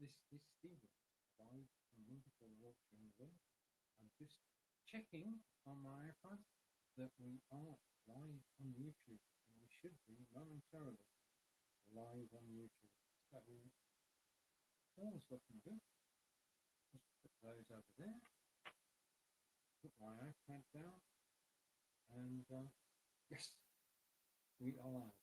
This is Stephen, live from wonderful Yorkshire, England. I'm just checking on my iPad that we are live on YouTube, and we should be momentarily live on YouTube. So all's looking good. Just put those over there. Put my iPad down, and yes, we are live.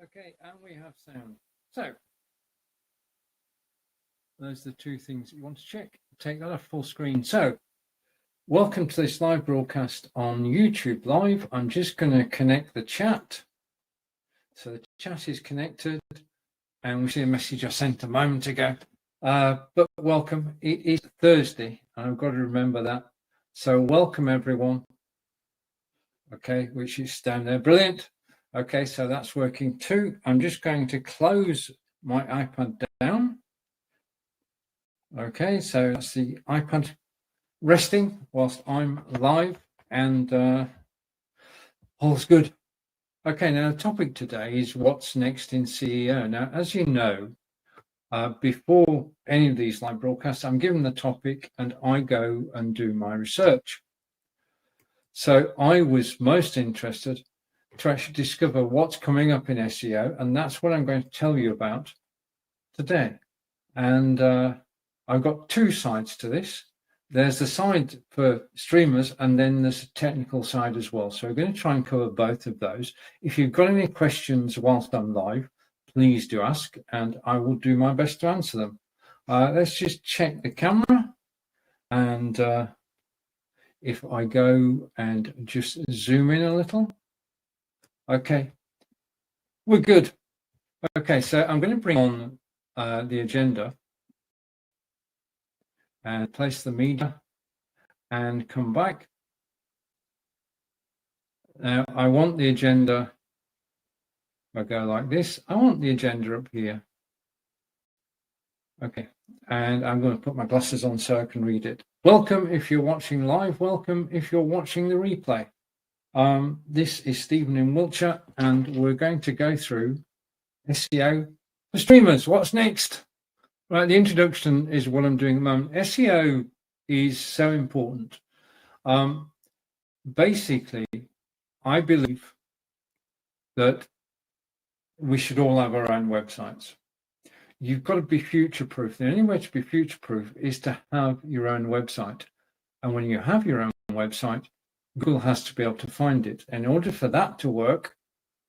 Okay, and we have sound. So those are the two things that you want to check. Take that off full screen. So welcome to this live broadcast on YouTube Live. I'm just going to connect the chat. So the chat is connected, and we see a message I sent a moment ago. But welcome. It is Thursday, and I've got to remember that. So welcome everyone. Okay, which is down there. Brilliant. Okay, so that's working too. I'm just going to close my iPad down. Okay, so that's the iPad resting whilst I'm live, and all's good. Okay, now the topic today is what's next in SEO. Now, as you know, before any of these live broadcasts, I'm given the topic and I go and do my research. So I was most interested to actually discover what's coming up in SEO, and that's what I'm going to tell you about today. And I've got two sides to this. There's the side for streamers, and then there's a technical side as well. So we're going to try and cover both of those. If you've got any questions whilst I'm live, please do ask, and I will do my best to answer them. Let's just check the camera, and if I go and just zoom in a little. Okay, we're good. Okay, so I'm going to bring on the agenda and place the media and come back. Now, I want the agenda, I'll go like this. I want the agenda up here. Okay, and I'm going to put my glasses on so I can read it. Welcome if you're watching live. Welcome if you're watching the replay. This is Stephen in Wiltshire, and we're going to go through SEO for streamers. What's next? Right, the introduction is what I'm doing at the moment. SEO is so important. Basically, I believe that we should all have our own websites. You've got to be future-proof. The only way to be future-proof is to have your own website. And when you have your own website, Google has to be able to find it. In order for that to work,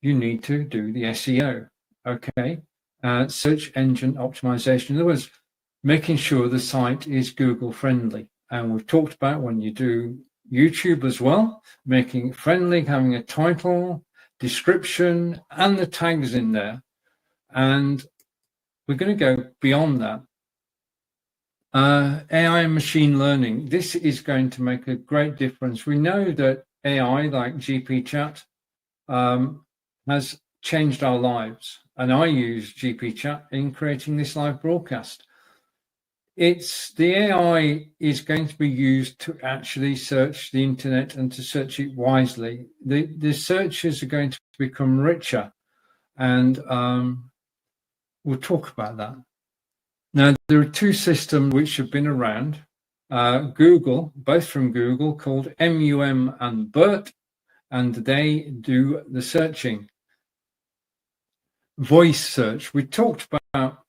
you need to do the SEO, okay? Search engine optimization. In other words, making sure the site is Google friendly. And we've talked about when you do YouTube as well, making it friendly, having a title, description, and the tags in there. And we're going to go beyond that. AI and machine learning. This is going to make a great difference. We know that AI, like GP Chat, has changed our lives. And I use GP Chat in creating this live broadcast. The AI is going to be used to actually search the internet and to search it wisely. The searches are going to become richer, and we'll talk about that. Now, there are two systems which have been around, Google, both from Google, called MUM and BERT, and they do the searching. Voice search. I talked about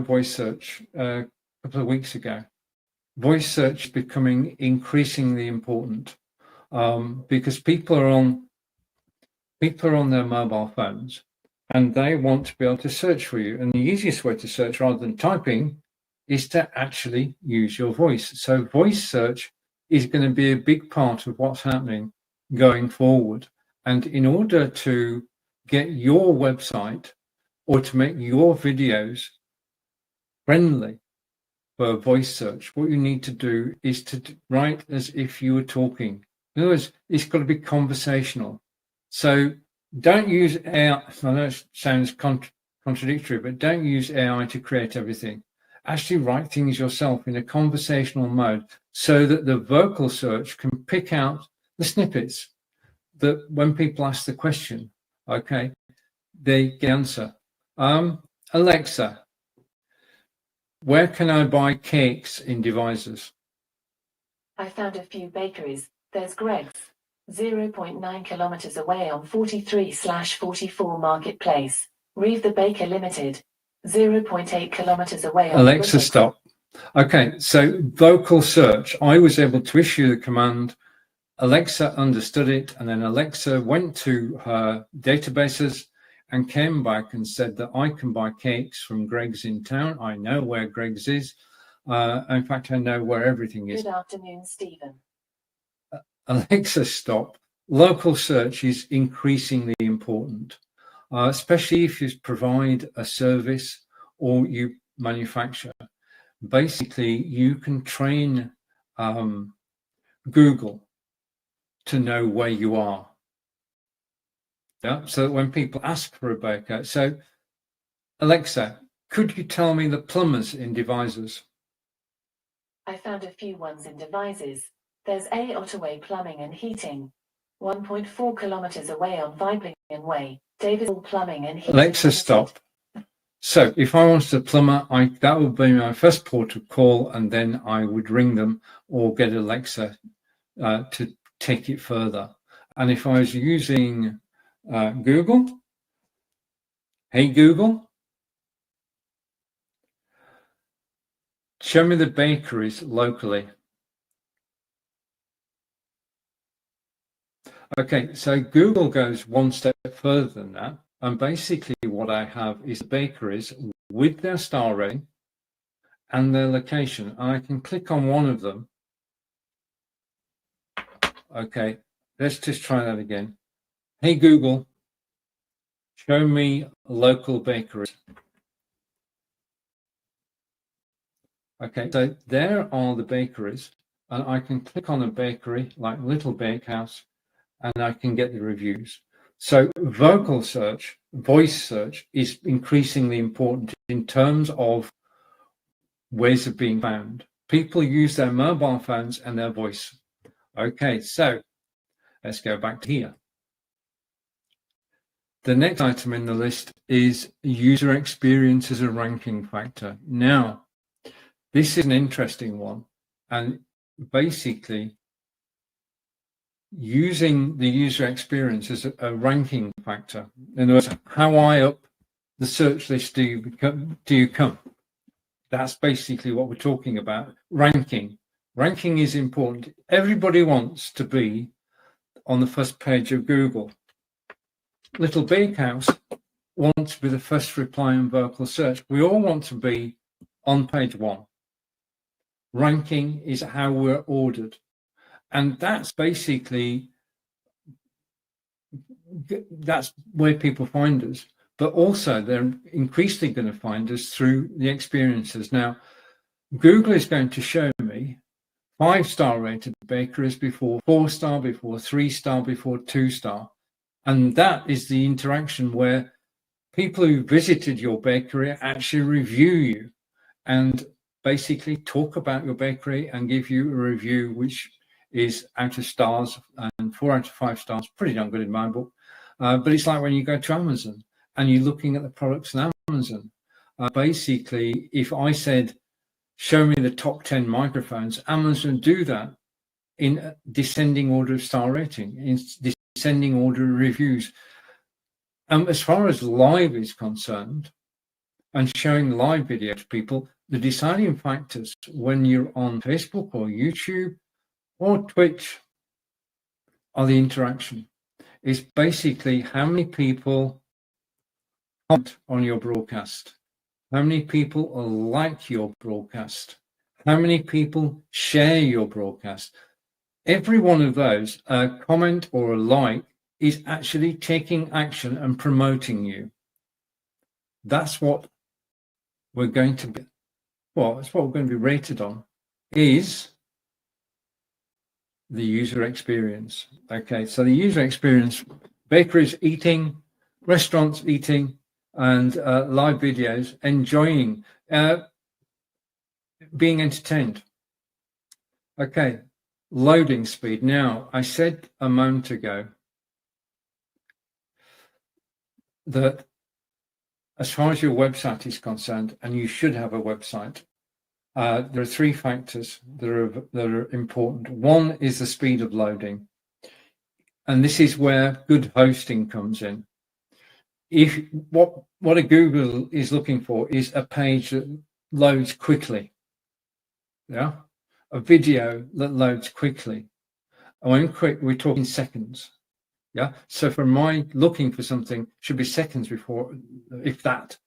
voice search a couple of weeks ago. Voice search is becoming increasingly important because people are on their mobile phones, and they want to be able to search for you. And the easiest way to search rather than typing is to actually use your voice. So voice search is going to be a big part of what's happening going forward. And in order to get your website or to make your videos friendly for voice search, what you need to do is to write as if you were talking. In other words, it's got to be conversational. So don't use AI. I know it sounds contradictory, but don't use AI to create everything. Actually write things yourself in a conversational mode so that the vocal search can pick out the snippets that when people ask the question, Okay, the answer. Alexa, where can I buy cakes in Devizes? I found a few bakeries. There's Greg's, 0.9 kilometers away on 43/44 Marketplace. Reeve the Baker Limited, 0.8 kilometers away on Alexa, stop. Okay, so vocal search. I was able to issue the command. Alexa understood it, and then Alexa went to her databases and came back and said that I can buy cakes from Greg's in town. I know where Greg's is. In fact, I know where everything is. Good afternoon, Stephen. Alexa, stop. Local search is increasingly important, especially if you provide a service or you manufacture. Basically, you can train Google to know where you are. Yeah, so that when people ask for a baker, so Alexa, could you tell me the plumbers in Devizes? I found a few ones in Devizes. There's A. Ottaway Plumbing and Heating, 1.4 kilometers away on Viblingen Way. Davis Plumbing and Heating. Alexa, stop. So if I wanted a plumber, that would be my first port of call, and then I would ring them or get Alexa to take it further. And if I was using Google, hey Google, show me the bakeries locally. Okay, so Google goes one step further than that. And basically what I have is bakeries with their star rating and their location. And I can click on one of them. Okay, let's just try that again. Hey Google, show me local bakeries. Okay, so there are the bakeries, and I can click on a bakery like Little Bakehouse, and I can get the reviews. So vocal search, voice search is increasingly important in terms of ways of being found. People use their mobile phones and their voice. Okay, so let's go back to here. The next item in the list is user experience as a ranking factor. Now, this is an interesting one, and basically using the user experience as a ranking factor. In other words, how high up the search list do you come? That's basically what we're talking about. Ranking. Ranking is important. Everybody wants to be on the first page of Google. Little Bakehouse wants to be the first reply on vocal search. We all want to be on page one. Ranking is how we're ordered. And that's basically, that's where people find us. But also they're increasingly going to find us through the experiences. Now, Google is going to show me 5-star rated bakeries before 4-star, before 3-star, before 2-star. And that is the interaction where people who visited your bakery actually review you and basically talk about your bakery and give you a review which is out of stars, and 4 out of 5 stars, pretty darn good in my book. But it's like when you go to Amazon and you're looking at the products on Amazon. Basically, if I said, show me the top 10 microphones, Amazon do that in descending order of star rating, in descending order of reviews. As far as live is concerned, and showing live video to people, the deciding factors when you're on Facebook or YouTube or Twitch are the interaction. It's basically how many people comment on your broadcast, how many people like your broadcast, how many people share your broadcast. Every one of those, a comment or a like, is actually taking action and promoting you. That's what we're going to be, well, it's what we're going to be rated on, is the user experience. Okay, so the user experience, bakeries eating, restaurants eating, and live videos, enjoying, being entertained. Okay, loading speed. Now, I said a moment ago, that as far as your website is concerned, and you should have a website, there are three factors that are important. One is the speed of loading. And this is where good hosting comes in. If what a Google is looking for is a page that loads quickly. Yeah. A video that loads quickly. And when quick, we're talking seconds. Yeah. So for my looking for something should be seconds before, if that.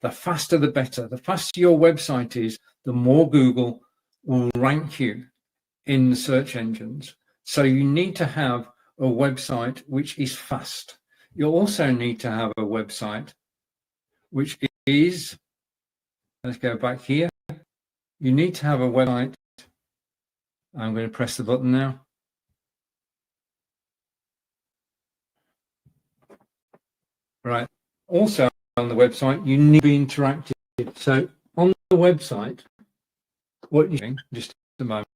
The faster the better. The faster your website is, the more Google will rank you in the search engines. So you need to have a website which is fast. You also need to have a website which is, let's go back here. You need to have a website. I'm going to press the button now. Right. Also on the website, you need to be interactive. So on the website, what you're doing, just a moment.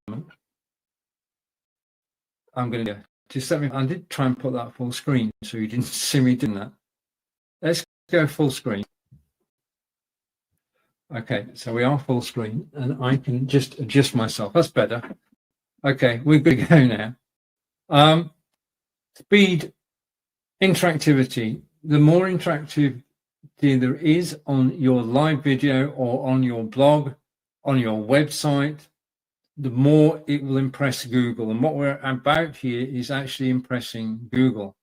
I'm going to just let me, I did try and put that full screen so you didn't see me doing that. Let's go full screen. Okay, so we are full screen and I can just adjust myself. That's better. Okay, we're good to go now. Speed, interactivity. The more interactivity there is on your live video or on your blog, on your website, the more it will impress Google. And what we're about here is actually impressing Google.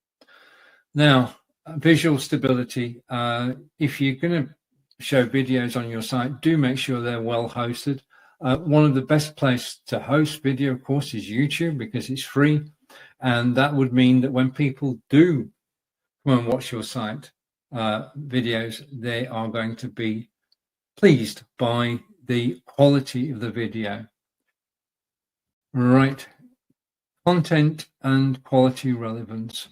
Now, visual stability. If you're going to show videos on your site, do make sure they're well hosted. One of the best places to host video, of course, is YouTube because it's free. And that would mean that when people do come and watch your site videos, they are going to be pleased by the quality of the video. Right. Content and quality relevance.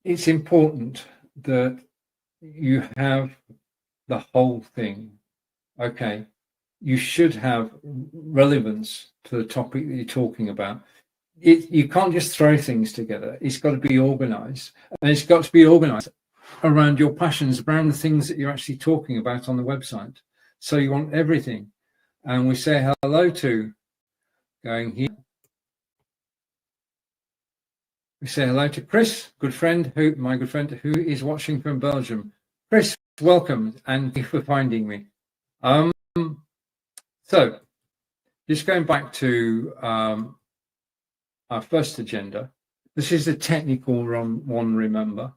It's important that you have the whole thing. Okay. You should have relevance to the topic that you're talking about. You can't just throw things together. It's got to be organized. And it's got to be organized around your passions, around the things that you're actually talking about on the website. So you want everything. And we say hello to, going here. We say hello to Chris, my good friend, who is watching from Belgium. Chris, welcome, and thank you for finding me. So, just going back to our first agenda. This is the technical one, remember.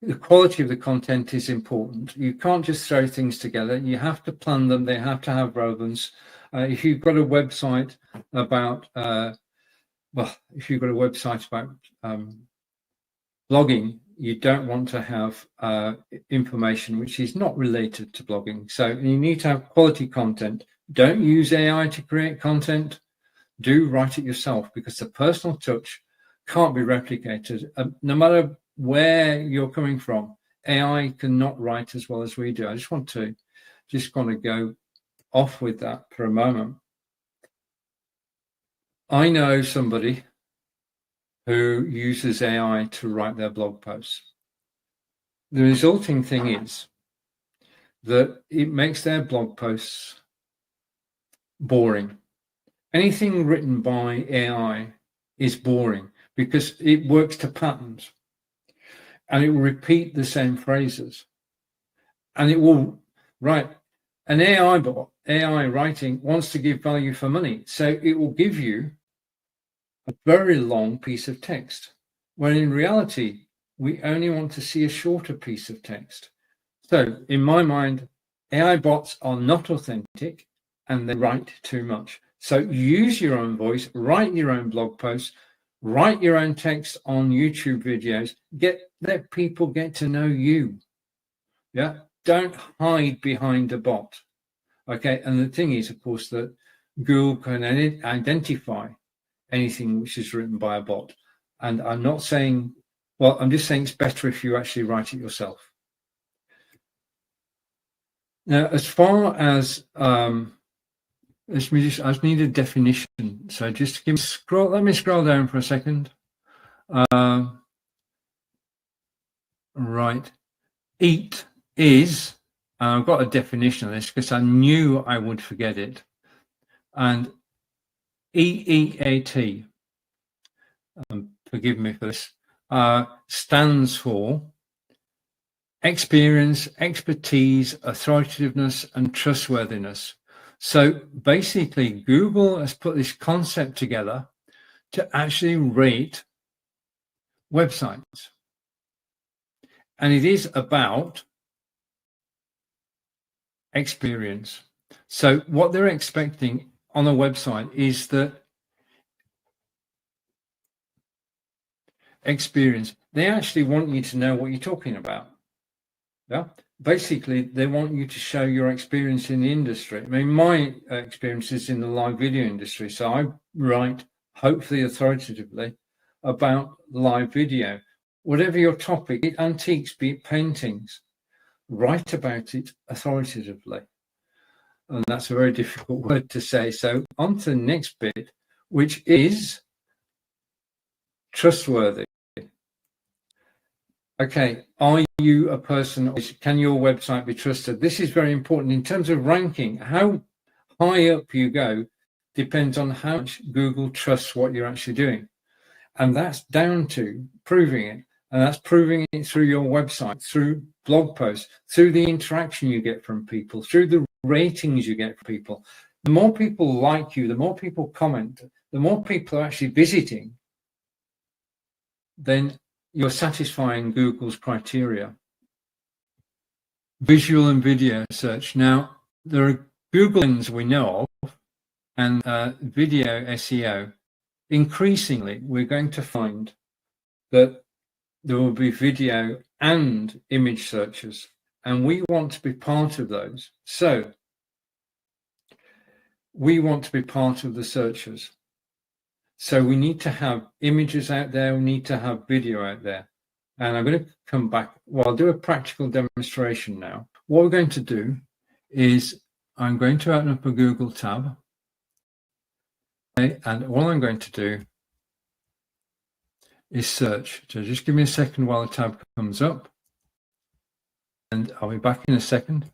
The quality of the content is important. You can't just throw things together. You have to plan them. They have to have relevance. If you've got a website about, blogging, you don't want to have information which is not related to blogging. So you need to have quality content. Don't use AI to create content. Do write it yourself because the personal touch can't be replicated. No matter where you're coming from, AI cannot write as well as we do. I just want to go off with that for a moment. I know somebody who uses AI to write their blog posts. The resulting thing is that it makes their blog posts boring. Anything written by AI is boring because it works to patterns and it will repeat the same phrases and it will write. An AI bot, AI writing wants to give value for money. So it will give you a very long piece of text, when in reality, we only want to see a shorter piece of text. So in my mind, AI bots are not authentic and they write too much. So use your own voice, write your own blog posts, write your own text on YouTube videos, let people get to know you. Yeah. Don't hide behind a bot. Okay. And the thing is, of course, that Google can identify anything which is written by a bot. And I'm not saying, well, I'm just saying it's better if you actually write it yourself. Now, as far as, I just need a definition. So just let me scroll down for a second. Right. EAT is, I've got a definition of this because I knew I would forget it. And EEAT, forgive me for this, stands for experience, expertise, authoritativeness, and trustworthiness. So basically, Google has put this concept together to actually rate websites. And it is about experience. So what they're expecting on a website is that experience. They actually want you to know what you're talking about. Yeah. Basically, they want you to show your experience in the industry. I mean, my experience is in the live video industry. So I write, hopefully authoritatively, about live video. Whatever your topic, be it antiques, be it paintings, write about it authoritatively. And that's a very difficult word to say. So on to the next bit, which is trustworthy. Okay, are you a person, can your website be trusted? This is very important in terms of ranking. How high up you go depends on how much Google trusts what you're actually doing. And that's down to proving it. And that's proving it through your website, through blog posts, through the interaction you get from people, through the ratings you get from people. The more people like you, the more people comment, the more people are actually visiting, then you're satisfying Google's criteria. Visual and video search. Now, there are Google things we know of, and video SEO. Increasingly, we're going to find that there will be video and image searches, and we want to be part of those. So we want to be part of the searches. So we need to have images out there, we need to have video out there. And I'm going to come back, well, I'll do a practical demonstration now. What we're going to do is I'm going to open up a Google tab. Okay, and all I'm going to do is search. So just give me a second while the tab comes up. And I'll be back in a second.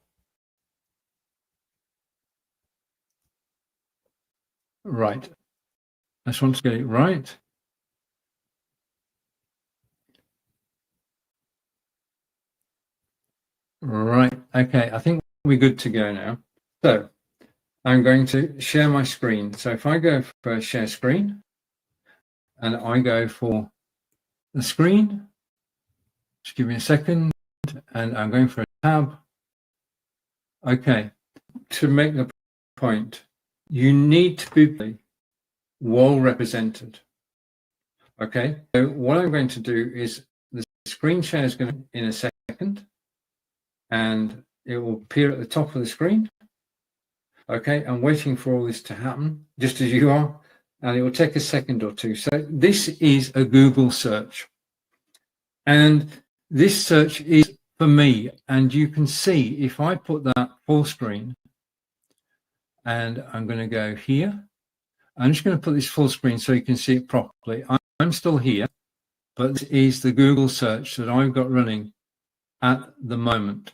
Right. I just want to get it right. Right. Okay. I think we're good to go now. So I'm going to share my screen. So if I go for share screen and I go for the screen, just give me a second, and I'm going for a tab. Okay. To make the point, you need to be well represented. Okay. So what I'm going to do is the screen share is going to in a second, and it will appear at the top of the screen. Okay, I'm waiting for all this to happen, just as you are, and it will take a second or two. So this is a Google search, and this search is for me, and you can see if I put that full screen, and I'm going to go here. I'm just going to put this full screen so you can see it properly. I'm still here, but this is the Google search that I've got running at the moment.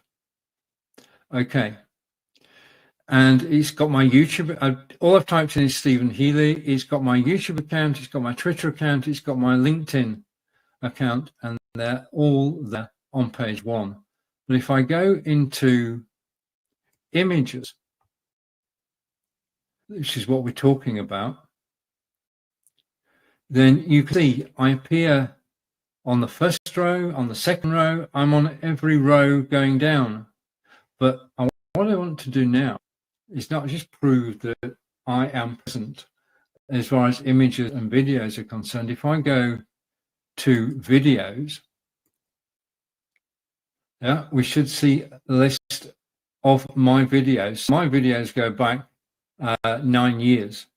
Okay. And it's got my YouTube. All I've typed in is Stephen Healy. It's got my YouTube account. It's got my Twitter account. It's got my LinkedIn account. And they're all there on page one. But if I go into images, which is what we're talking about, then you can see I appear on the first row, on the second row. I'm on every row going down. But what I want to do now is not just prove that I am present as far as images and videos are concerned. If I go to videos, yeah, we should see a list of my videos. My videos go back 9 years.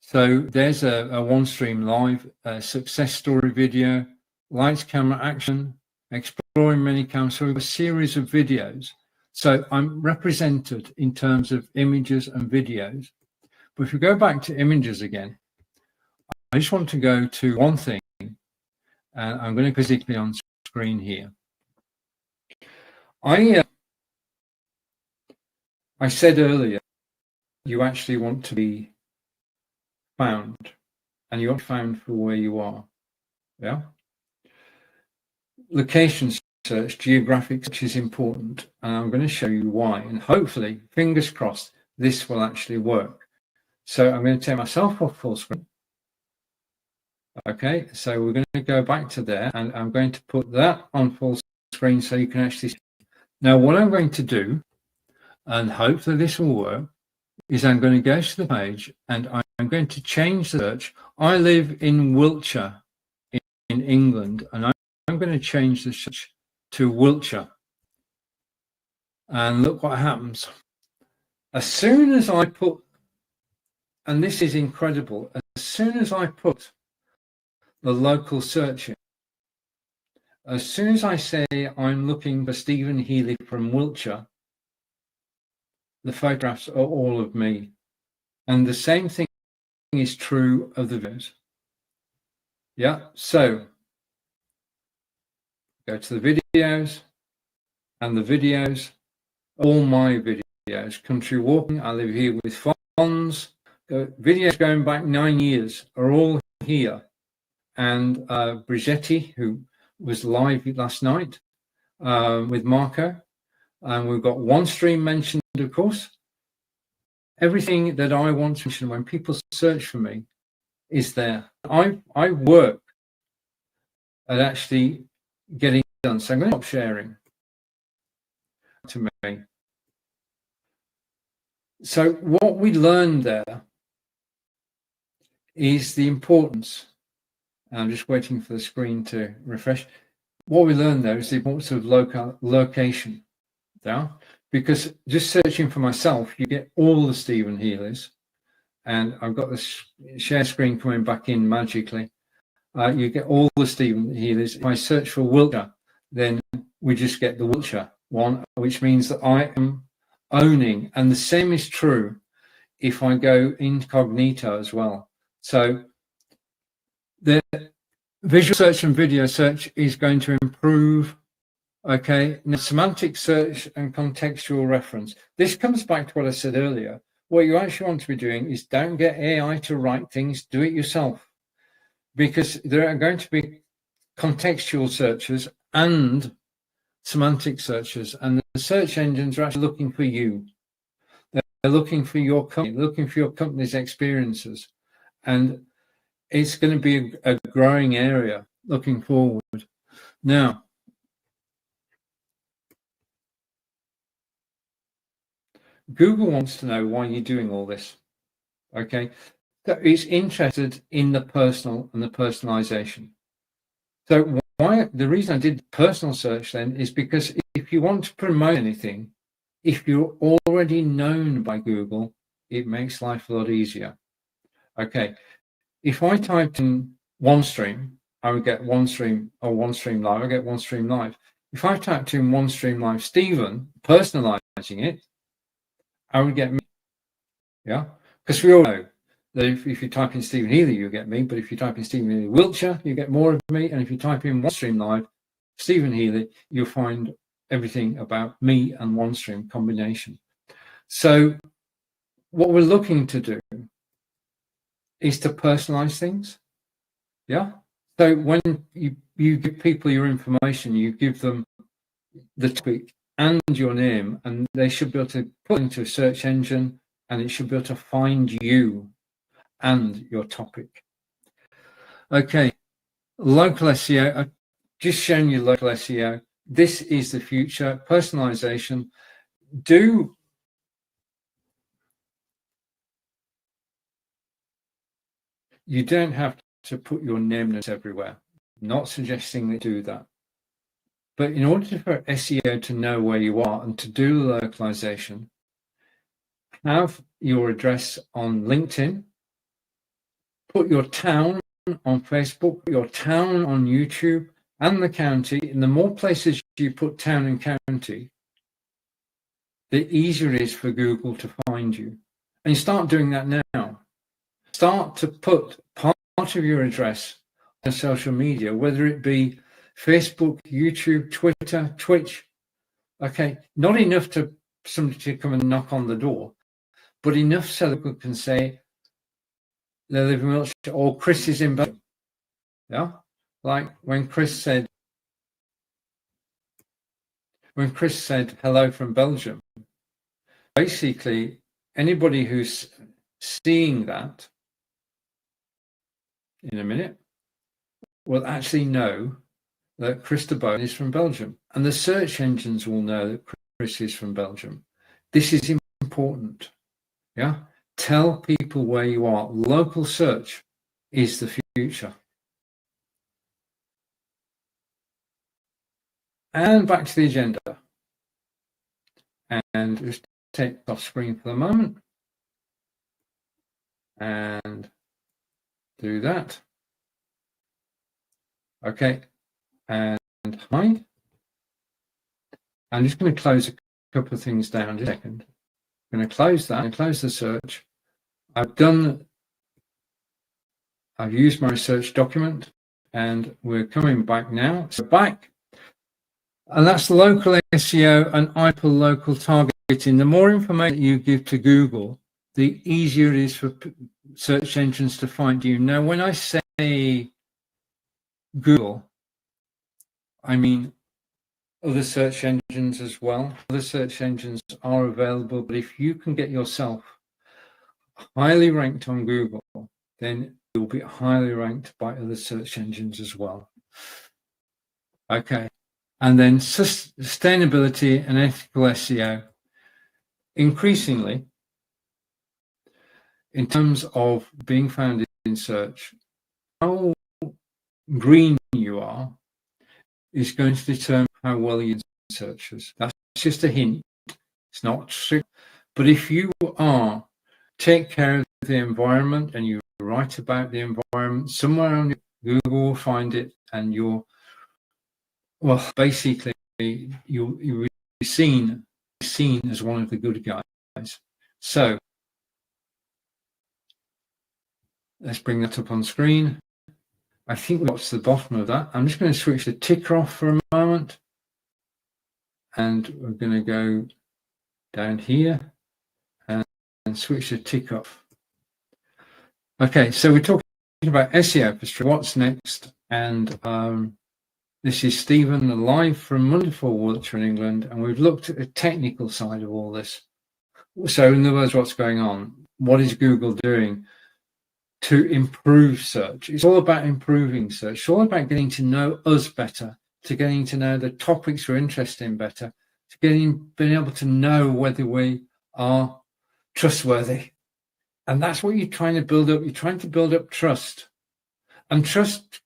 So there's a OneStream Live success story video, lights, camera, action, exploring many cameras. So we have a series of videos. So I'm represented in terms of images and videos. But if we go back to images again, I just want to go to one thing, And I'm going to physically on screen here. I said earlier, you actually want to be found, and you want found for where you are. Yeah. Location search, geographic search is important, and I'm going to show you why. And hopefully, fingers crossed, this will actually work. So I'm going to take myself off full screen. Okay, so we're going to go back to there, and I'm going to put that on full screen so you can actually see. Now, what I'm going to do, and hopefully this will work, is I'm going to go to the page and I'm going to change the search. I live in Wiltshire in England, and I'm going to change the search to Wiltshire. And look what happens. As soon as I put, and this is incredible, as soon as I put the local search in, as soon as I say I'm looking for Stephen Healy from Wiltshire, the photographs are all of me. And the same thing is true of the videos. Yeah, so go to the videos, and the videos, all my videos. Country walking, I live here with Fonz. Videos going back 9 years are all here. And Brigetti, who was live last night with Marco. And we've got OneStream mentioned, of course. Everything that I want to mention when people search for me is there. I work at actually getting it done. So I'm going to stop sharing to me. So what we learned there is the importance. I'm just waiting for the screen to refresh. What we learned there is the importance of location. Yeah? Because just searching for myself, you get all the Stephen Healys, and I've got this share screen coming back in magically. You get all the Stephen Healys. If I search for Wiltshire, then we just get the Wiltshire one, which means that I am owning. And the same is true if I go incognito as well. So the visual search and video search is going to improve. Okay, now semantic search and contextual reference. This comes back to what I said earlier. What you actually want to be doing is don't get AI to write things, do it yourself. Because there are going to be contextual searches and semantic searches, and the search engines are actually looking for you. They're looking for your company, looking for your company's experiences. And it's going to be a growing area looking forward. Now, Google wants to know why you're doing all this. Okay, so it's interested in the personal and the personalization. So why the reason I did personal search then is because if you want to promote anything, if you're already known by Google, it makes life a lot easier. Okay, if I typed in OneStream, I would get OneStream or OneStream Live. I get OneStream Live. If I typed in OneStream Live Stephen, personalizing it, I would get me. Yeah, because we all know that if you type in Stephen Healy, you get me. But if you type in Stephen Healy Wiltshire, you get more of me. And if you type in OneStream Live Stephen Healy, you'll find everything about me and OneStream combination. So what we're looking to do is to personalize things. Yeah. So when you give people your information, you give them the topic and your name, and they should be able to put into a search engine, and it should be able to find you and your topic. Okay, local SEO. I've just shown you local SEO. This is the future. Personalization. You don't have to put your name everywhere. I'm not suggesting that you do that. But in order for SEO to know where you are and to do the localization, have your address on LinkedIn, put your town on Facebook, put your town on YouTube and the county. And the more places you put town and county, the easier it is for Google to find you. And you start doing that now. Start to put part of your address social media, whether it be Facebook, YouTube, Twitter, Twitch. Okay, not enough to somebody to come and knock on the door, but enough so that people can say they live in Wiltshire or Chris is in Belgium. Yeah, like when Chris said hello from Belgium, basically anybody who's seeing that in a minute will actually know that Chris de Boon is from Belgium, and the search engines will know that Chris is from Belgium. This is important. Yeah, tell people where you are. Local search is the future. And back to the agenda. And just take off screen for the moment. And do that. Okay. And hide. I'm just going to close a couple of things down in a second. I'm going to close that and close the search. I've used my search document and we're coming back now. So back. And that's local SEO and hyper-local targeting. The more information you give to Google, the easier it is for search engines to find you. Now, when I say Google, I mean other search engines as well. Other search engines are available, but if you can get yourself highly ranked on Google, then you'll be highly ranked by other search engines as well. Okay. And then sustainability and ethical SEO. Increasingly, in terms of being found in search, how green you are is going to determine how well you searches. That's just a hint. It's not true. But if you take care of the environment and you write about the environment, somewhere on Google will find it, and basically you'll be seen as one of the good guys. So let's bring that up on screen. I think we got to the bottom of that. I'm just going to switch the ticker off for a moment, and we're going to go down here and switch the tick off. Okay, so we're talking about SEO for street. What's next? And this is Stephen live from wonderful Wiltshire in England, and we've looked at the technical side of all this. So in other words, what's going on? What is Google doing to improve search? It's all about improving search. It's all about getting to know us better, to getting to know the topics we're interested in better, to being able to know whether we are trustworthy. And that's what you're trying to build up. You're trying to build up trust. And trust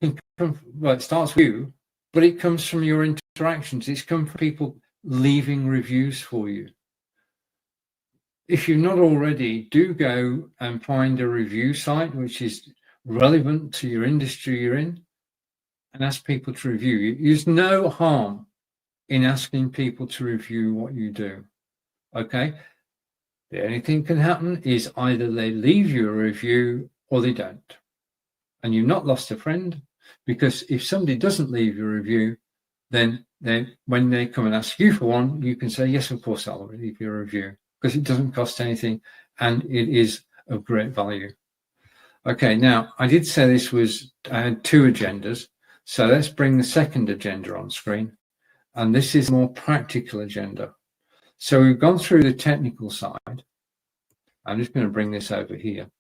can come, it starts with you, but it comes from your interactions. It's come from people leaving reviews for you. If you're not already, do go and find a review site which is relevant to your industry you're in and ask people to review you. There's no harm in asking people to review what you do. Okay? The only thing can happen is either they leave you a review or they don't. And you've not lost a friend, because if somebody doesn't leave you a review, then when they come and ask you for one, you can say, yes, of course, I'll leave you a review, because it doesn't cost anything and it is of great value. Okay, now I did say I had two agendas. So let's bring the second agenda on screen. And this is a more practical agenda. So we've gone through the technical side. I'm just going to bring this over here.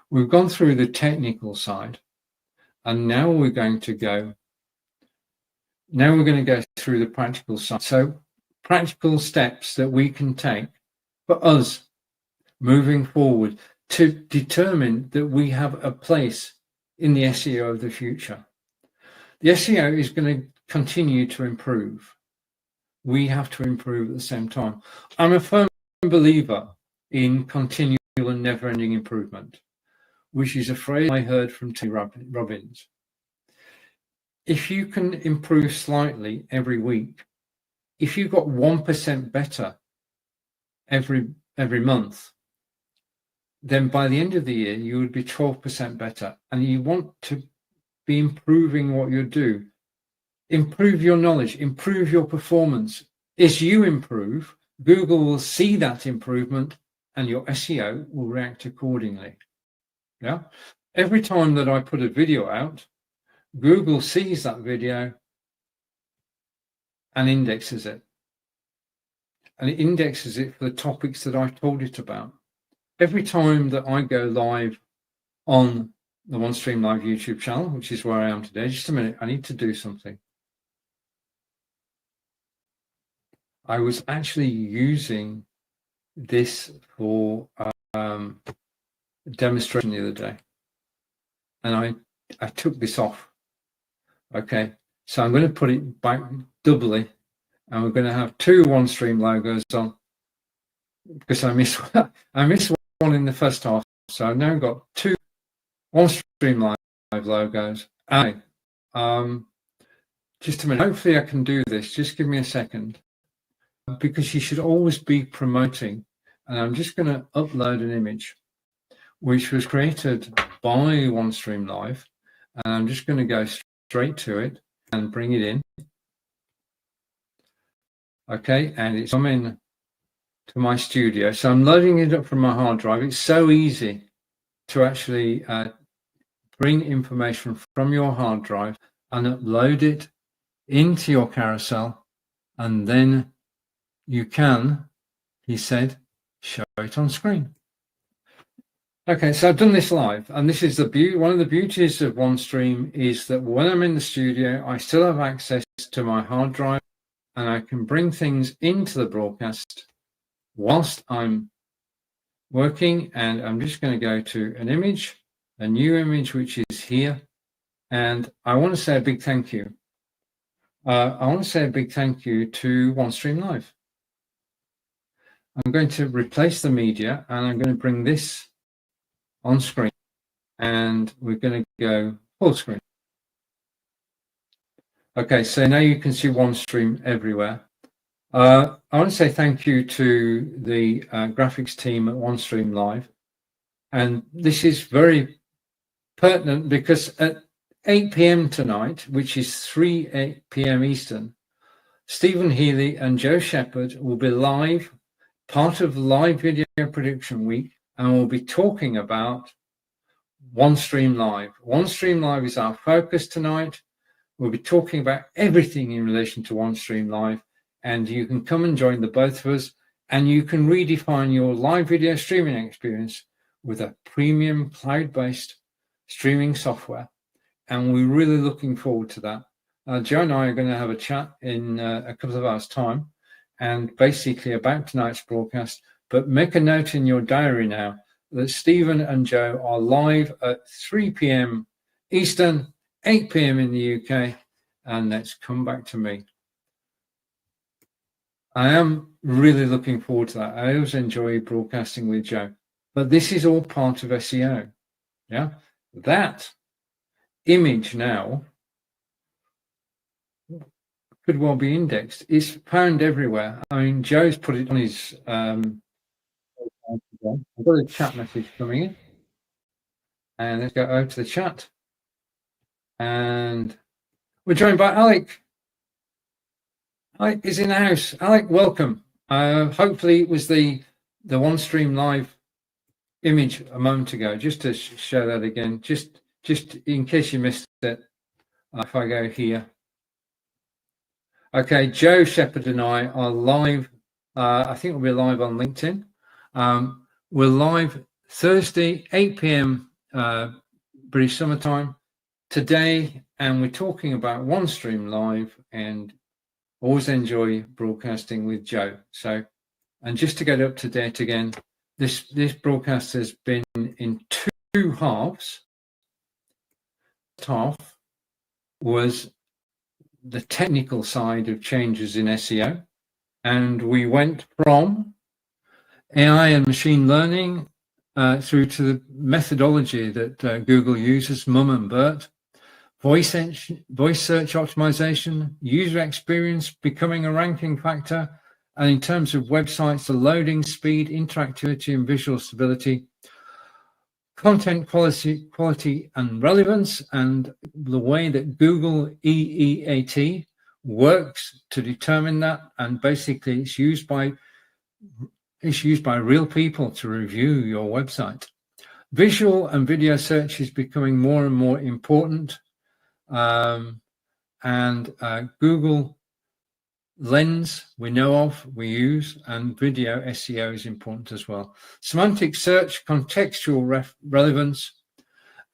We've gone through the technical side, and now we're going to go through the practical side. So practical steps that we can take for us moving forward to determine that we have a place in the SEO of the future. The SEO is going to continue to improve. We have to improve at the same time. I'm a firm believer in continual and never-ending improvement, which is a phrase I heard from Tony Robbins. If you can improve slightly every week, if you got 1% better every month, then by the end of the year, you would be 12% better. And you want to be improving what you do. Improve your knowledge, improve your performance. As you improve, Google will see that improvement and your SEO will react accordingly. Yeah. Every time that I put a video out, Google sees that video and indexes it. And it indexes it for the topics that I've told it about. Every time that I go live on the OneStream Live YouTube channel, which is where I am today, just a minute, I need to do something. I was actually using this for demonstration the other day, and I took this off. Okay, so I'm going to put it back doubly, and we're going to have two OneStream logos on, because I missed one in the first half, so I've now got two OneStream Live logos. And just a minute, hopefully I can do this. Just give me a second, because you should always be promoting. And I'm just going to upload an image which was created by OneStream Live, and I'm just going to go straight to it and bring it in. Okay, and it's coming to my studio. So I'm loading it up from my hard drive. It's so easy to actually bring information from your hard drive and upload it into your carousel, and then you can, he said, show it on screen. Okay, so I've done this live, and this is the beauty. One of the beauties of OneStream is that when I'm in the studio, I still have access to my hard drive, and I can bring things into the broadcast whilst I'm working. And I'm just going to go to an image, a new image, which is here. And I want to say a big thank you. I want to say a big thank you to OneStream Live. I'm going to replace the media, and I'm going to bring this on screen, and we're going to go full screen. Okay, so now you can see OneStream everywhere. I want to say thank you to the graphics team at OneStream Live. And this is very pertinent because at 8 p.m. tonight, which is 3 p.m. Eastern, Stephen Healy and Joe Shepherd will be live, part of Live Video Production Week, and we'll be talking about OneStream Live. OneStream Live is our focus tonight. We'll be talking about everything in relation to OneStream Live, and you can come and join the both of us, and you can redefine your live video streaming experience with a premium cloud-based streaming software. And we're really looking forward to that. Joe and I are going to have a chat in a couple of hours' time, and basically about tonight's broadcast. But make a note in your diary now that Stephen and Joe are live at 3 p.m. Eastern, 8 p.m. in the UK, and let's come back to me. I am really looking forward to that. I always enjoy broadcasting with Joe, but this is all part of SEO. Yeah, that image now could well be indexed. It's found everywhere. I mean, Joe's put it on his. I've got a chat message coming in, and let's go over to the chat. And we're joined by Alec. Alec is in the house. Alec, welcome. Hopefully it was the OneStream Live image a moment ago. Just to show that again, just in case you missed it, if I go here. Okay, Joe Shepherd and I are live. I think we'll be live on LinkedIn. We're live Thursday, 8 p.m. British summertime today, and we're talking about OneStream Live, and always enjoy broadcasting with Joe. So, and just to get up to date again, this broadcast has been in two halves. The first half was the technical side of changes in SEO, and we went from AI and machine learning through to the methodology that Google uses, Mum and Bert, voice search optimization, user experience becoming a ranking factor, and in terms of websites, the loading speed, interactivity, and visual stability. content quality and relevance, and the way that Google EEAT works to determine that. And basically it's used by real people to review your website. Visual and video search is becoming more and more important. Google Lens we know of, we use, and video SEO is important as well. Semantic search, contextual relevance,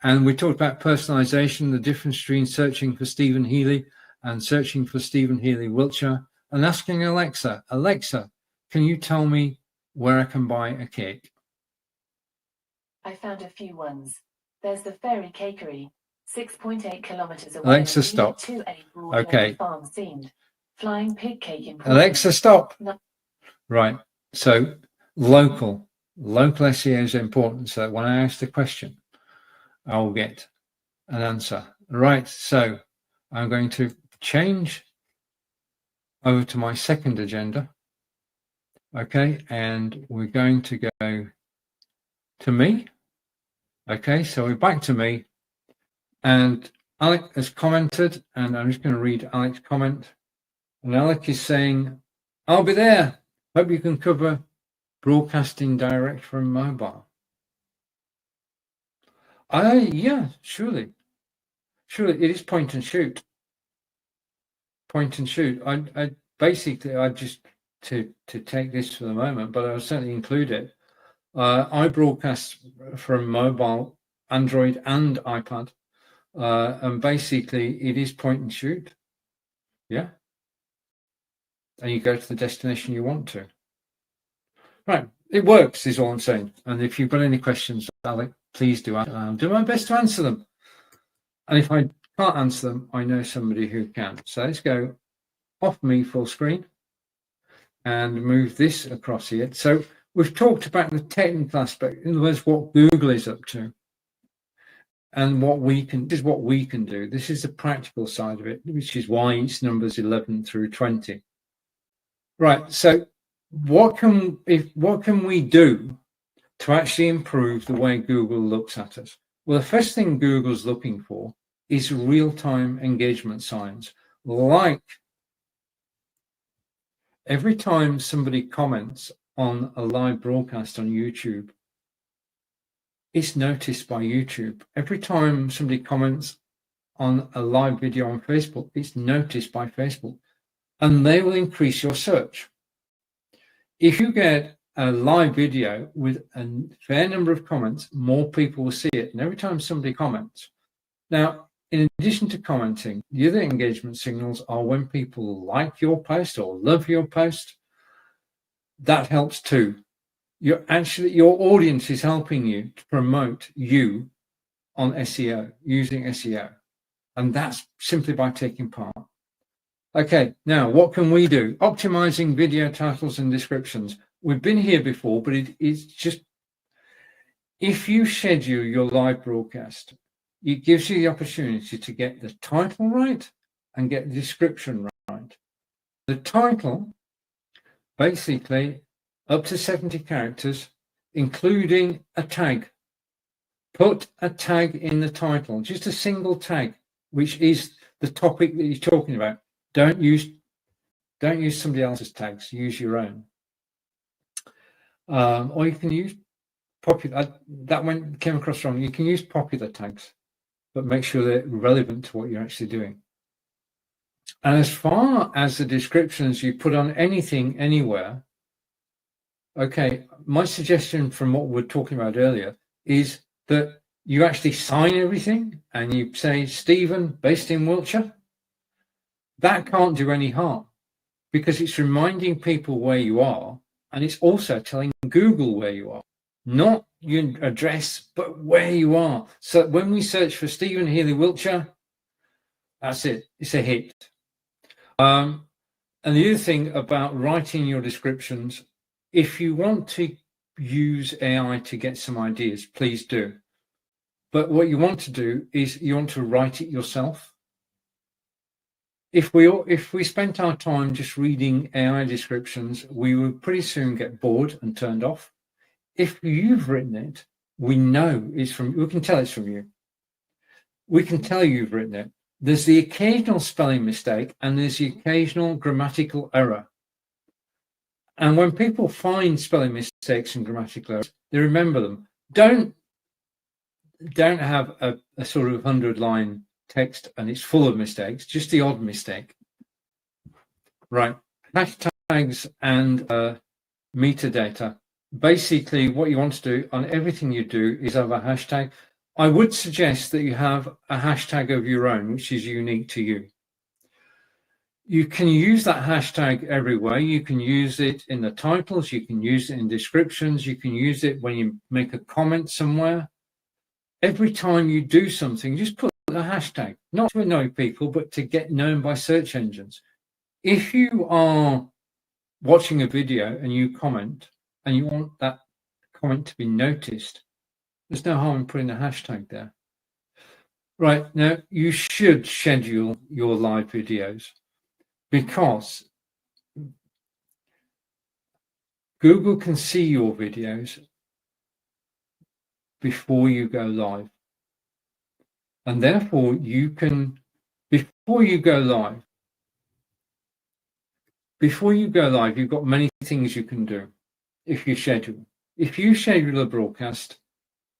and we talked about personalization, the difference between searching for Stephen Healy and searching for Stephen Healy Wiltshire, and asking Alexa, can you tell me where I can buy a cake? I found a few ones. There's the Fairy Cakery, 6.8 kilometers away. Alexa, stop. Okay. Farm themed. Flying pig cake in Alexa, stop. No. Right. So local SEO is important. So when I ask the question, I will get an answer. Right. So I'm going to change over to my second agenda. Okay. And we're going to go to me. Okay. So we're back to me. And Alec has commented, and I'm just going to read Alec's comment. And Alec is saying, I'll be there. Hope you can cover broadcasting direct from mobile. Yeah, surely. It is point and shoot. I basically, just to take this for the moment, but I'll certainly include it. I broadcast from mobile, Android and iPad. And basically it is point and shoot. Yeah. And you go to the destination you want to. Right. It works is all I'm saying. And if you've got any questions, Alec, please do. I'll do my best to answer them. And if I can't answer them, I know somebody who can. So let's go off me full screen and move this across here. So we've talked about the technical aspect, in other words, what Google is up to. And this is what we can do. This is the practical side of it, which is why it's numbers 11 through 20. Right. So what can we do to actually improve the way Google looks at us? Well, the first thing Google's looking for is real-time engagement signs. Like every time somebody comments on a live broadcast on YouTube, it's noticed by YouTube. Every time somebody comments on a live video on Facebook, it's noticed by Facebook, and they will increase your search. If you get a live video with a fair number of comments, more people will see it. And every time somebody comments. Now, in addition to commenting, the other engagement signals are when people like your post or love your post. That helps too. Your audience is helping you to promote you on SEO, using SEO. And that's simply by taking part. Okay, now what can we do? Optimizing video titles and descriptions. We've been here before, but it's just, if you schedule your live broadcast, it gives you the opportunity to get the title right and get the description right. The title, basically, up to 70 characters, including a tag. Put a tag in the title, just a single tag, which is the topic that you're talking about. Don't use somebody else's tags, use your own. Or you can use popular, came across wrong. You can use popular tags, but make sure they're relevant to what you're actually doing. And as far as the descriptions you put on anything, anywhere, okay, my suggestion from what we were talking about earlier is that you actually sign everything and you say, Stephen, based in Wiltshire. That can't do any harm because it's reminding people where you are, and it's also telling Google where you are, not your address, but where you are. So when we search for Stephen Healy Wiltshire, that's it. It's a hit. And the other thing about writing your descriptions, if you want to use AI to get some ideas, please do. But what you want to do is you want to write it yourself. If we spent our time just reading AI descriptions, we would pretty soon get bored and turned off. If you've written it, we know it's from, we can tell it's from you. We can tell you've written it. There's the occasional spelling mistake and there's the occasional grammatical error. And when people find spelling mistakes and grammatical errors, they remember them. Don't have a sort of 100-line text and it's full of mistakes, just the odd mistake. Right, hashtags and metadata. Basically, what you want to do on everything you do is have a hashtag. I would suggest that you have a hashtag of your own, which is unique to you. You can use that hashtag everywhere. You can use it in the titles, you can use it in descriptions, you can use it when you make a comment somewhere. Every time you do something, just put a hashtag, not to annoy people, but to get known by search engines. If you are watching a video and you comment and you want that comment to be noticed, there's no harm in putting a hashtag there. Right, now you should schedule your live videos because Google can see your videos before you go live. And therefore you can, before you go live, you've got many things you can do if you schedule. If you schedule a broadcast,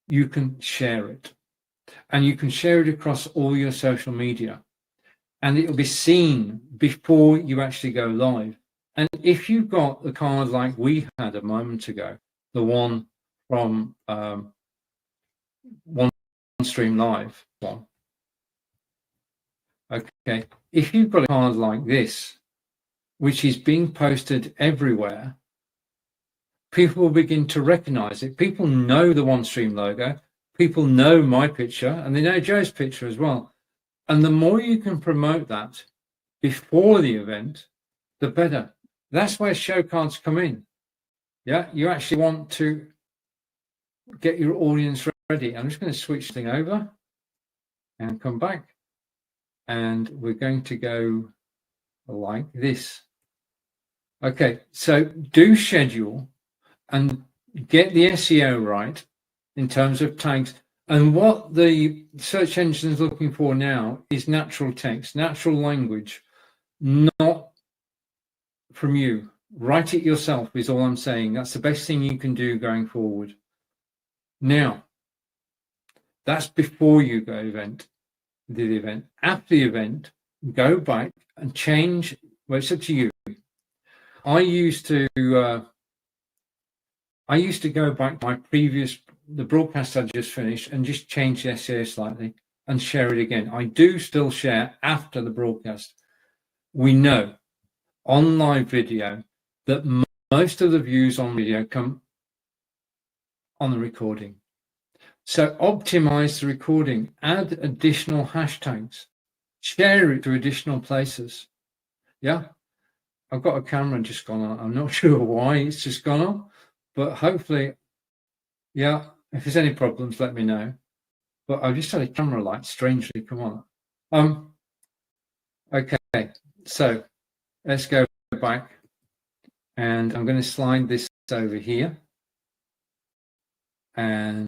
you can share it. And you can share it across all your social media. And it will be seen before you actually go live. And if you've got the card like we had a moment ago, the one from OneStream Live one. Okay, if you've got a card like this, which is being posted everywhere, people will begin to recognize it. People know the OneStream logo, people know my picture, and they know Joe's picture as well. And the more you can promote that before the event, the better. That's where show cards come in. Yeah, you actually want to get your audience ready. I'm just going to switch thing over and come back. And we're going to go like this. Okay, so do schedule and get the SEO right in terms of tags. And what the search engine is looking for now is natural text, natural language, not from you. Write it yourself is all I'm saying. That's the best thing you can do going forward. Now, that's before you go the event. After the event, go back and change. Well, it's up to you. I used to go back to the broadcast I just finished and just change the SEO slightly and share it again. I do still share after the broadcast. We know on live video that most of the views on video come on the recording. So optimize the recording, add additional hashtags, share it to additional places. Yeah, I've got a camera just gone on. I'm not sure why it's just gone on, but hopefully, yeah, if there's any problems, let me know. But I've just had a camera light strangely come on. Okay, so let's go back and I'm going to slide this over here and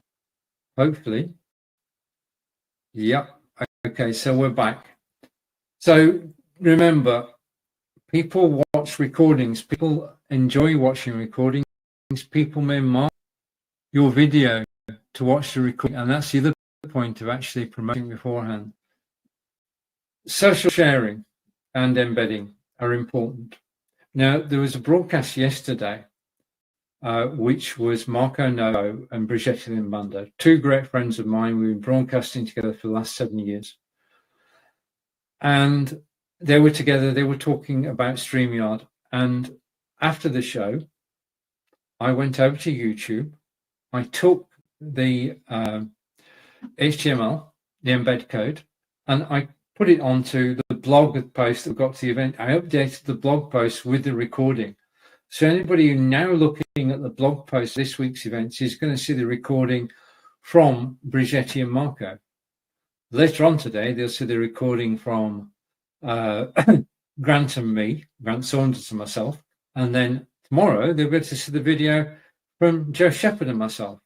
hopefully, yep. Okay, so we're back. So remember, people watch recordings, people enjoy watching recordings, people may mark your video to watch the recording, and that's the other point of actually promoting beforehand. Social sharing and embedding are important. Now, there was a broadcast yesterday, which was Marco Novo and Brigitte Limbando, two great friends of mine. We've been broadcasting together for the last 7 years. And they were together, they were talking about StreamYard. And after the show, I went over to YouTube. I took the HTML, the embed code, and I put it onto the blog post that got to the event. I updated the blog post with the recording. So anybody who now looking at the blog post this week's events is going to see the recording from Brigitte and Marco. Later on today, they'll see the recording from Grant and me, Grant Saunders and myself. And then tomorrow, they'll be able to see the video from Joe Shepherd and myself.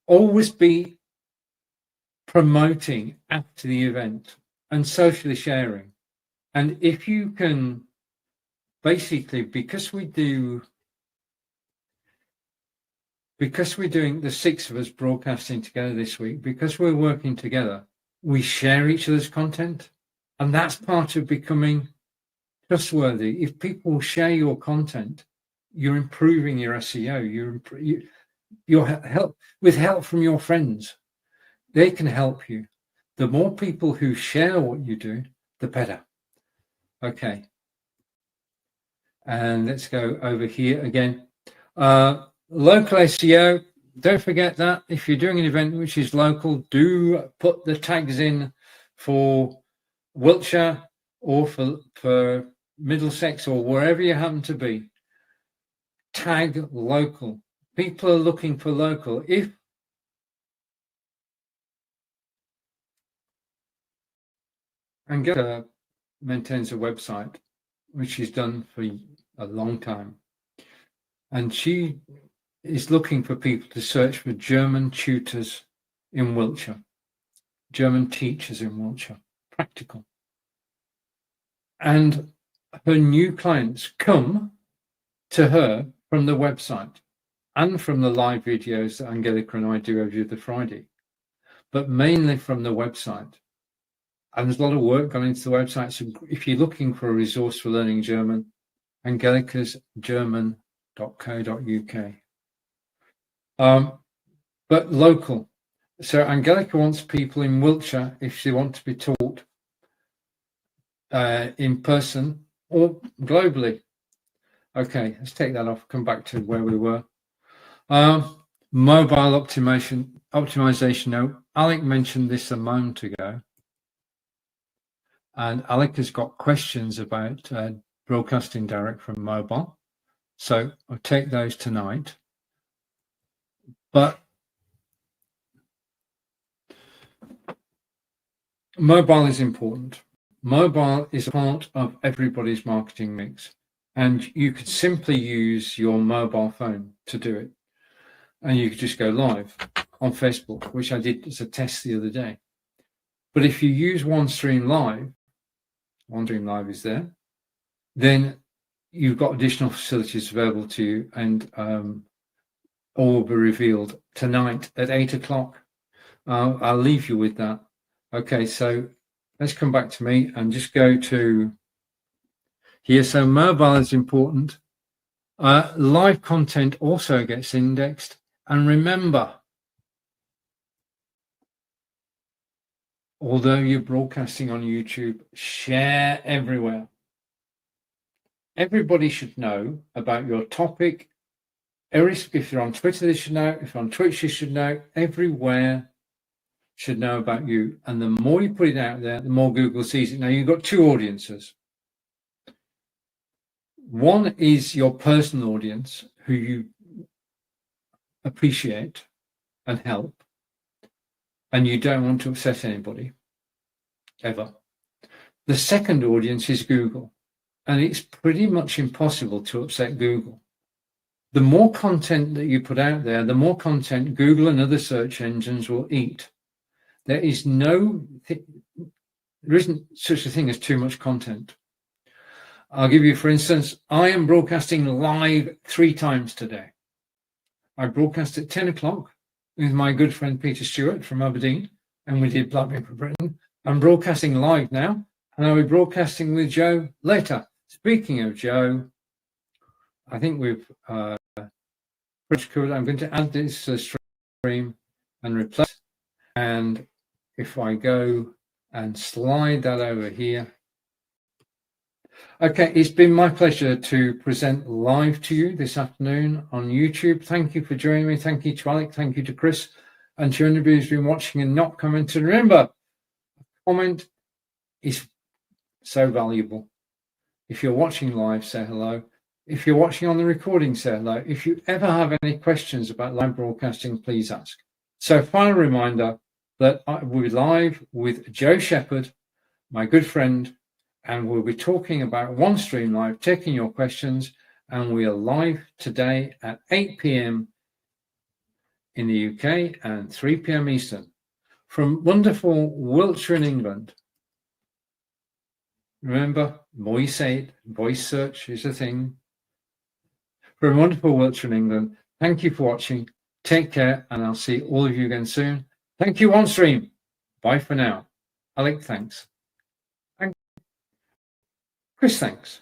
always be promoting after the event and socially sharing. And if you can, basically, because we're doing the 6 of us broadcasting together this week, because we're working together, we share each other's content, and that's part of becoming trustworthy. If people share your content, you're improving your SEO. You're help with help from your friends. They can help you. The more people who share what you do, the better. Okay. And let's go over here again. Local SEO. Don't forget that if you're doing an event which is local, do put the tags in for Wiltshire or for Middlesex or wherever you happen to be. Tag local. People are looking for local. If Angelica maintains a website which she's done for a long time, and she is looking for people to search for German tutors in Wiltshire, German teachers in Wiltshire, practical. And her new clients come to her from the website and from the live videos that Angelica and I do every other Friday, but mainly from the website. And there's a lot of work gone into the website. So if you're looking for a resource for learning German, Angelica's German.co.uk. But local. So Angelica wants people in Wiltshire, if they want to be taught in person or globally. Okay, let's take that off, come back to where we were. Mobile optimization. Now, Alec mentioned this a moment ago. And Alec has got questions about broadcasting direct from mobile. So I'll take those tonight. But mobile is important. Mobile is a part of everybody's marketing mix. And you could simply use your mobile phone to do it. And you could just go live on Facebook, which I did as a test the other day. But if you use OneStream Live, OneStream Live is there, then you've got additional facilities available to you, and all will be revealed tonight at 8 o'clock. I'll leave you with that. Okay, so let's come back to me and just go to here. So mobile is important. Live content also gets indexed. And remember, although you're broadcasting on YouTube, share everywhere. Everybody should know about your topic. If you're on Twitter, they should know. If you're on Twitch, you should know. Everywhere should know about you. And the more you put it out there, the more Google sees it. Now, you've got two audiences. One is your personal audience, who you appreciate and help, and you don't want to upset anybody, ever. The second audience is Google, and it's pretty much impossible to upset Google. The more content that you put out there, the more content Google and other search engines will eat. There isn't such a thing as too much content. I'll give you, for instance, I am broadcasting live 3 times today. I broadcast at 10 o'clock with my good friend Peter Stewart from Aberdeen, and we did Blackberry for Britain. I'm broadcasting live now, and I'll be broadcasting with Joe later. Speaking of Joe, I think we've pretty covered. I'm going to add this to the stream and replace. And if I go and slide that over here. Okay, it's been my pleasure to present live to you this afternoon on YouTube. Thank you for joining me. Thank you to Alec. Thank you to Chris. And to anybody who's been watching and not commented. Remember, comment is so valuable. If you're watching live, say hello. If you're watching on the recording, say hello. If you ever have any questions about live broadcasting, please ask. So, final reminder that we're live with Joe Shepherd, my good friend, and we'll be talking about OneStream Live, taking your questions, and we are live today at 8 p.m. in the UK and 3 p.m. Eastern. From wonderful Wiltshire in England. Remember, the more you say it, voice search is a thing. From wonderful Wiltshire in England, thank you for watching. Take care, and I'll see all of you again soon. Thank you, OneStream. Bye for now. Alec, thanks. And Chris, thanks.